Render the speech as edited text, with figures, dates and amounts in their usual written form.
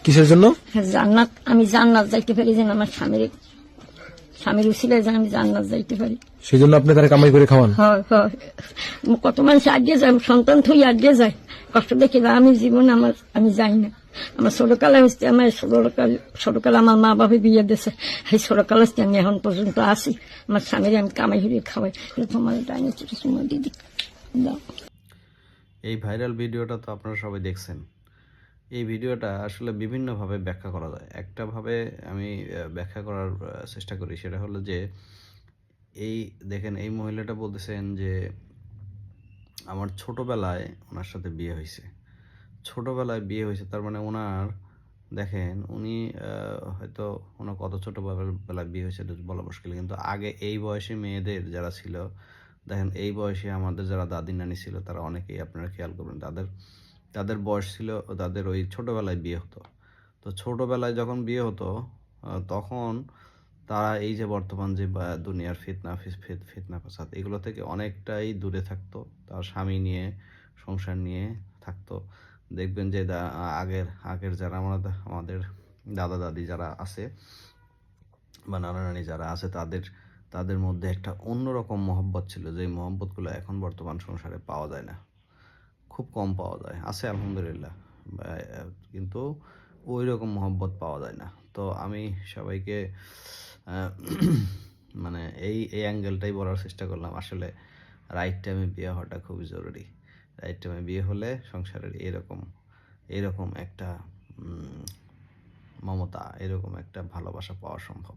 কিসের জন্য? জান্নাত, আমি জান্নাত যাইতে পারি, যেন আমার স্বামীর উসিলায় যেন আমি জান্নাত যাইতে পারি। সেই জন্য আপনি তারা কামাই করে খাওয়ান? হয় হয়, কত মানুষ আগিয়ে যায়, সন্তান থই আগিয়ে যায়, কষ্ট দেখে আমি জীবন আমি যাই না। আমার ছোটকালে হচ্ছে, আমার ছোটকালে আমার মা বাবা বিয়ে দিয়েছে, সেই ছোটকাল হচ্ছে আমি এখন পর্যন্ত আসি, আমার স্বামীর আমি কামাই করে খাওয়াই। তোমার ডাইনি ছোট সময় দিদি দাও। এই ভাইরাল ভিডিওটা তো আপনারা সবাই দেখছেন। এই ভিডিওটা আসলে বিভিন্নভাবে ব্যাখ্যা করা যায়। একটা ভাবে আমি ব্যাখ্যা করার চেষ্টা করি, সেটা হলো যে এই দেখেন, এই মহিলাটা বলতেছেন যে আমার ছোটবেলায় ওনার সাথে বিয়ে হয়েছে। ছোটবেলায় বিয়ে হয়েছে তার মানে ওনার, দেখেন উনি হয়তো ওনার কত ছোটবেলায় বিয়ে হয়েছে এটা বলা মুশকিল, কিন্তু আগে এই বয়সী মেয়েদের যারা ছিল, দেখেন এই বয়সে আমাদের যারা দাদি নানি ছিল তারা অনেকেই আপনারা খেয়াল করবেন, তাদের বয়স ছিল, তাদের ওই ছোটবেলায় বিয়ে হতো। তো ছোটবেলায় যখন বিয়ে হতো তখন তারা এই যে বর্তমান যে দুনিয়ার ফিতনা ফাসাদ এগুলো থেকে অনেকটাই দূরে থাকতো। তার স্বামী নিয়ে, সংসার নিয়ে থাকতো। দেখবেন যে আগের যারা আমাদের দাদা দাদি যারা আছে বা নানা নানি যারা আছে, তাদের মধ্যে একটা অন্যরকম মহব্বত ছিল, যে মহব্বতগুলো এখন বর্তমান সংসারে পাওয়া যায় না, খুব কম পাওয়া যায়। আছে আলহামদুলিল্লাহ, কিন্তু ওই রকম মহব্বত পাওয়া যায় না। তো আমি সবাইকে মানে এই অ্যাঙ্গেলটাই বলার চেষ্টা করলাম, আসলে রাইট টাইমে বিয়ে হওয়াটা খুবই জরুরি। রাইট টাইমে বিয়ে হলে সংসারের এরকম একটা মমতা, এরকম একটা ভালোবাসা পাওয়া সম্ভব।